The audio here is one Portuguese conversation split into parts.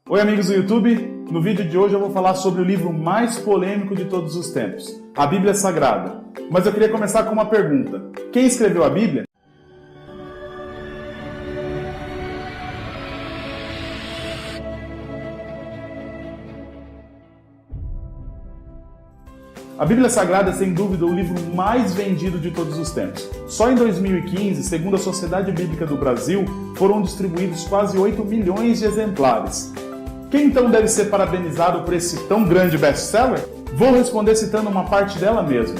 Oi amigos do YouTube, no vídeo de hoje eu vou falar sobre o livro mais polêmico de todos os tempos, a Bíblia Sagrada. Mas eu queria começar com uma pergunta. Quem escreveu a Bíblia? A Bíblia Sagrada é sem dúvida o livro mais vendido de todos os tempos. Só em 2015, segundo a Sociedade Bíblica do Brasil, foram distribuídos quase 8 milhões de exemplares. Quem então deve ser parabenizado por esse tão grande best-seller? Vou responder citando uma parte dela mesma.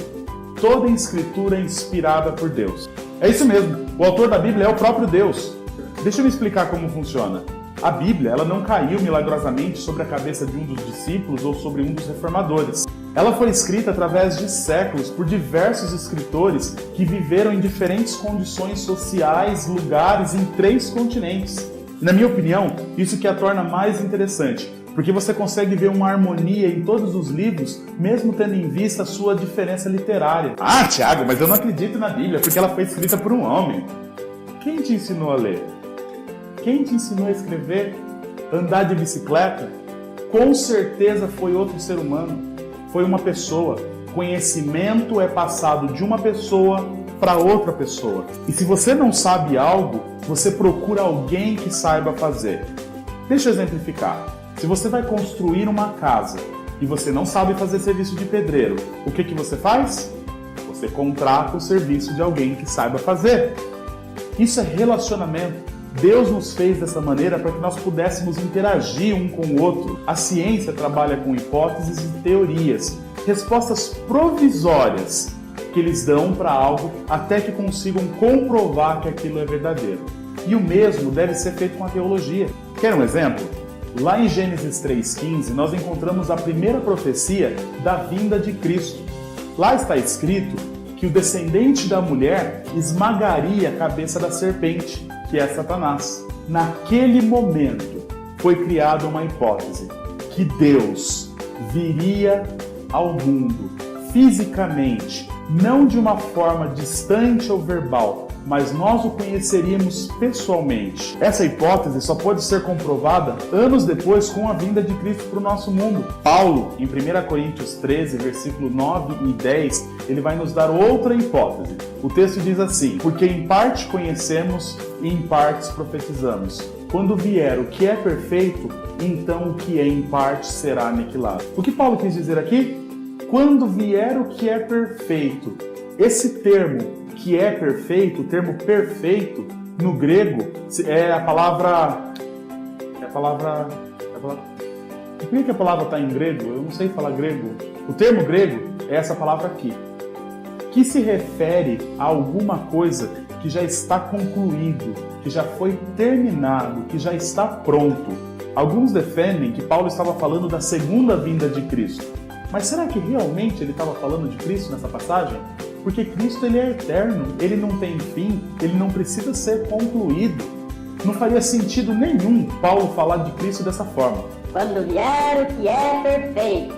Toda escritura é inspirada por Deus. É isso mesmo, o autor da Bíblia é o próprio Deus. Deixa eu me explicar como funciona. A Bíblia ela não caiu milagrosamente sobre a cabeça de um dos discípulos ou sobre um dos reformadores. Ela foi escrita através de séculos por diversos escritores que viveram em diferentes condições sociais, lugares, em 3 continentes. E, na minha opinião, isso que a torna mais interessante, porque você consegue ver uma harmonia em todos os livros, mesmo tendo em vista a sua diferença literária. Ah, Tiago, mas eu não acredito na Bíblia, porque ela foi escrita por um homem. Quem te ensinou a ler? Quem te ensinou a escrever? Andar de bicicleta? Com certeza foi outro ser humano. Foi uma pessoa. Conhecimento é passado de uma pessoa para outra pessoa. E se você não sabe algo, você procura alguém que saiba fazer. Deixa eu exemplificar. Se você vai construir uma casa e você não sabe fazer serviço de pedreiro, o que você faz? Você contrata o serviço de alguém que saiba fazer. Isso é relacionamento. Deus nos fez dessa maneira para que nós pudéssemos interagir um com o outro. A ciência trabalha com hipóteses e teorias, respostas provisórias que eles dão para algo até que consigam comprovar que aquilo é verdadeiro. E o mesmo deve ser feito com a teologia. Quer um exemplo? Lá em Gênesis 3,15, nós encontramos a primeira profecia da vinda de Cristo. Lá está escrito que o descendente da mulher esmagaria a cabeça da serpente, que é Satanás. Naquele momento foi criada uma hipótese que Deus viria ao mundo fisicamente, não de uma forma distante ou verbal, mas nós o conheceríamos pessoalmente. Essa hipótese só pode ser comprovada anos depois com a vinda de Cristo para o nosso mundo. Paulo, em 1 Coríntios 13, versículo 9 e 10, ele vai nos dar outra hipótese. O texto diz assim: porque em parte conhecemos e em partes profetizamos. Quando vier o que é perfeito, então o que é em parte será aniquilado. O que Paulo quis dizer aqui? Quando vier o que é perfeito. Esse termo que é perfeito, o termo perfeito, no grego, é a palavra... Por que a palavra está em grego? Eu não sei falar grego. O termo grego é essa palavra aqui, que se refere a alguma coisa que já está concluído, que já foi terminado, que já está pronto. Alguns defendem que Paulo estava falando da segunda vinda de Cristo. Mas será que realmente ele estava falando de Cristo nessa passagem? Porque Cristo ele é eterno, ele não tem fim, ele não precisa ser concluído. Não faria sentido nenhum Paulo falar de Cristo dessa forma. Quando vier o que é perfeito.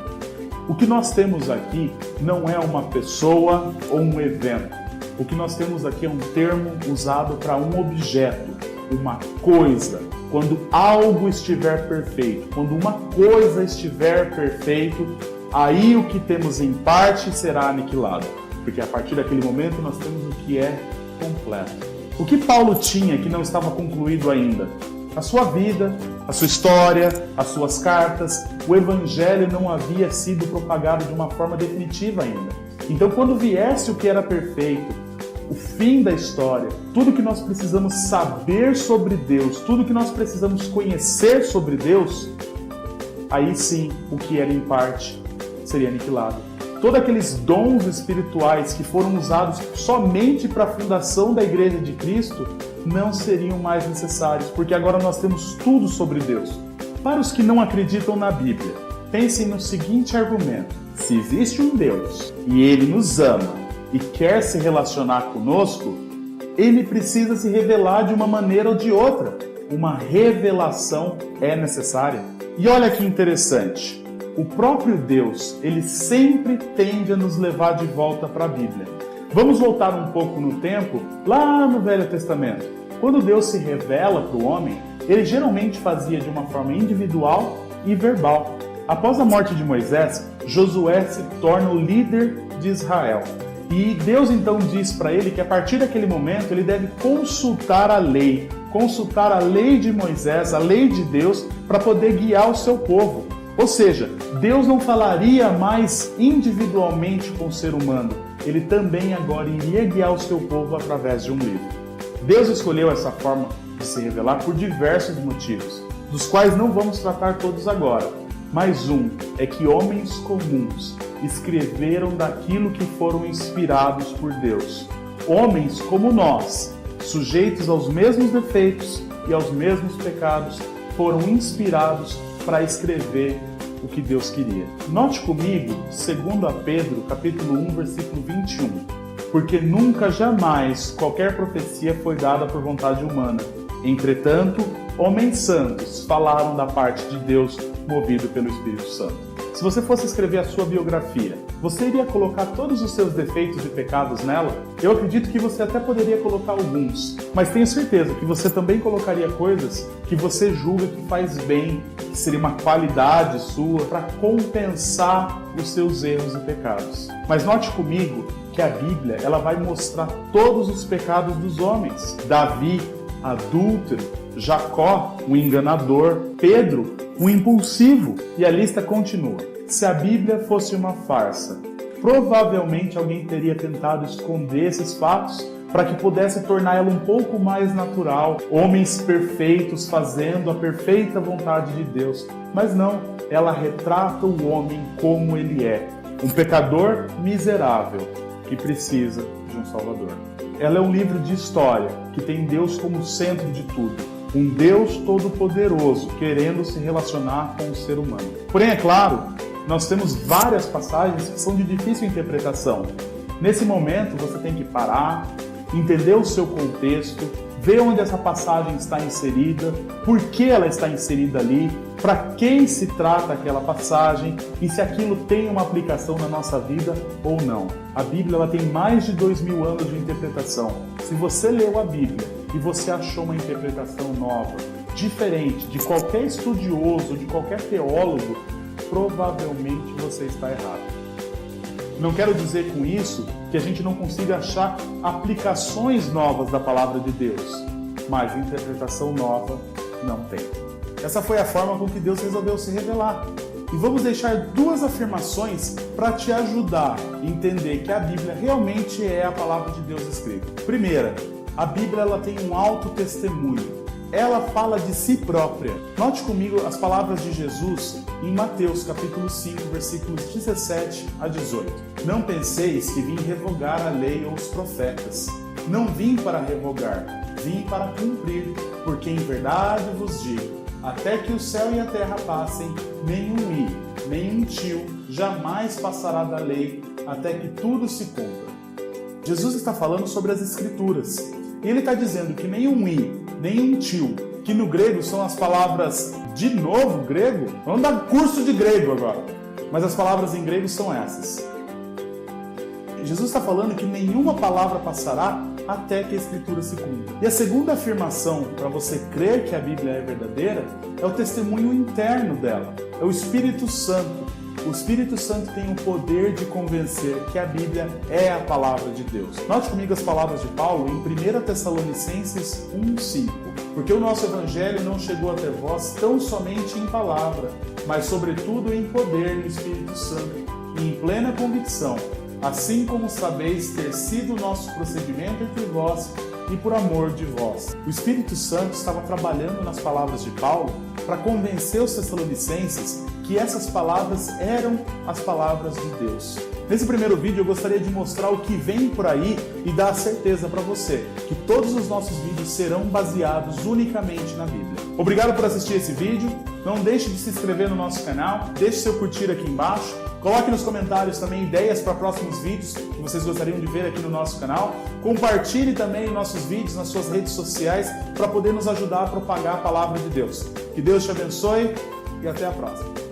O que nós temos aqui não é uma pessoa ou um evento. O que nós temos aqui é um termo usado para um objeto, uma coisa. Quando algo estiver perfeito, quando uma coisa estiver perfeito, aí o que temos em parte será aniquilado. Porque a partir daquele momento nós temos o que é completo. O que Paulo tinha que não estava concluído ainda? A sua vida, a sua história, as suas cartas. O evangelho não havia sido propagado de uma forma definitiva ainda. Então quando viesse o que era perfeito, o fim da história, tudo que nós precisamos saber sobre Deus, tudo que nós precisamos conhecer sobre Deus, aí sim o que era em parte seria aniquilado. Todos aqueles dons espirituais que foram usados somente para a fundação da Igreja de Cristo não seriam mais necessários, porque agora nós temos tudo sobre Deus. Para os que não acreditam na Bíblia, pensem no seguinte argumento: se existe um Deus e Ele nos ama e quer se relacionar conosco, Ele precisa se revelar de uma maneira ou de outra. Uma revelação é necessária. E olha que interessante. O próprio Deus, ele sempre tende a nos levar de volta para a Bíblia. Vamos voltar um pouco no tempo, lá no Velho Testamento. Quando Deus se revela para o homem, ele geralmente fazia de uma forma individual e verbal. Após a morte de Moisés, Josué se torna o líder de Israel. E Deus então diz para ele que a partir daquele momento ele deve consultar a lei de Moisés, a lei de Deus, para poder guiar o seu povo. Ou seja, Deus não falaria mais individualmente com o ser humano, ele também agora iria guiar o seu povo através de um livro. Deus escolheu essa forma de se revelar por diversos motivos, dos quais não vamos tratar todos agora, mas um é que homens comuns escreveram daquilo que foram inspirados por Deus. Homens como nós, sujeitos aos mesmos defeitos e aos mesmos pecados, foram inspirados para escrever o que Deus queria. Note comigo, 2 Pedro, capítulo 1, versículo 21. Porque nunca, jamais, qualquer profecia foi dada por vontade humana. Entretanto, homens santos falaram da parte de Deus, movido pelo Espírito Santo. Se você fosse escrever a sua biografia, você iria colocar todos os seus defeitos e pecados nela? Eu acredito que você até poderia colocar alguns, mas tenho certeza que você também colocaria coisas que você julga que faz bem, que seria uma qualidade sua para compensar os seus erros e pecados. Mas note comigo que a Bíblia ela vai mostrar todos os pecados dos homens. Davi, adúltero; Jacó, um enganador; Pedro, um impulsivo. E a lista continua. Se a Bíblia fosse uma farsa, provavelmente alguém teria tentado esconder esses fatos para que pudesse torná-la um pouco mais natural, homens perfeitos fazendo a perfeita vontade de Deus. Mas não, ela retrata o homem como ele é, um pecador miserável que precisa de um Salvador. Ela é um livro de história que tem Deus como centro de tudo. Um Deus todo-poderoso querendo se relacionar com o ser humano. Porém, é claro, nós temos várias passagens que são de difícil interpretação. Nesse momento, você tem que parar, entender o seu contexto, ver onde essa passagem está inserida, por que ela está inserida ali, para quem se trata aquela passagem e se aquilo tem uma aplicação na nossa vida ou não. A Bíblia ela tem mais de 2000 anos de interpretação. Se você leu a Bíblia e você achou uma interpretação nova, diferente de qualquer estudioso, de qualquer teólogo, provavelmente você está errado. Não quero dizer com isso que a gente não consiga achar aplicações novas da palavra de Deus, mas interpretação nova não tem. Essa foi a forma com que Deus resolveu se revelar. E vamos deixar duas afirmações para te ajudar a entender que a Bíblia realmente é a palavra de Deus escrita. Primeira, a Bíblia ela tem um autotestemunho. Ela fala de si própria. Note comigo as palavras de Jesus em Mateus capítulo 5, versículos 17 a 18. Não penseis que vim revogar a lei ou os profetas. Não vim para revogar, vim para cumprir, porque em verdade vos digo, até que o céu e a terra passem, nenhum i, nenhum tio jamais passará da lei, até que tudo se cumpra. Jesus está falando sobre as Escrituras. E ele está dizendo que nenhum i, nenhum tio, que no grego são as palavras de novo grego. Vamos dar curso de grego agora. Mas as palavras em grego são essas. Jesus está falando que nenhuma palavra passará até que a Escritura se cumpra. E a segunda afirmação para você crer que a Bíblia é verdadeira é o testemunho interno dela. É o Espírito Santo. O Espírito Santo tem o poder de convencer que a Bíblia é a palavra de Deus. Note comigo as palavras de Paulo em 1 Tessalonicenses 1,5. Porque o nosso Evangelho não chegou até vós tão somente em palavra, mas sobretudo em poder no Espírito Santo e em plena convicção, assim como sabeis ter sido o nosso procedimento entre vós e por amor de vós. O Espírito Santo estava trabalhando nas palavras de Paulo para convencer os tessalonicenses que essas palavras eram as palavras de Deus. Nesse primeiro vídeo eu gostaria de mostrar o que vem por aí e dar a certeza para você que todos os nossos vídeos serão baseados unicamente na Bíblia. Obrigado por assistir esse vídeo, não deixe de se inscrever no nosso canal, deixe seu curtir aqui embaixo, coloque nos comentários também ideias para próximos vídeos que vocês gostariam de ver aqui no nosso canal, compartilhe também nossos vídeos nas suas redes sociais para poder nos ajudar a propagar a palavra de Deus. Que Deus te abençoe e até a próxima.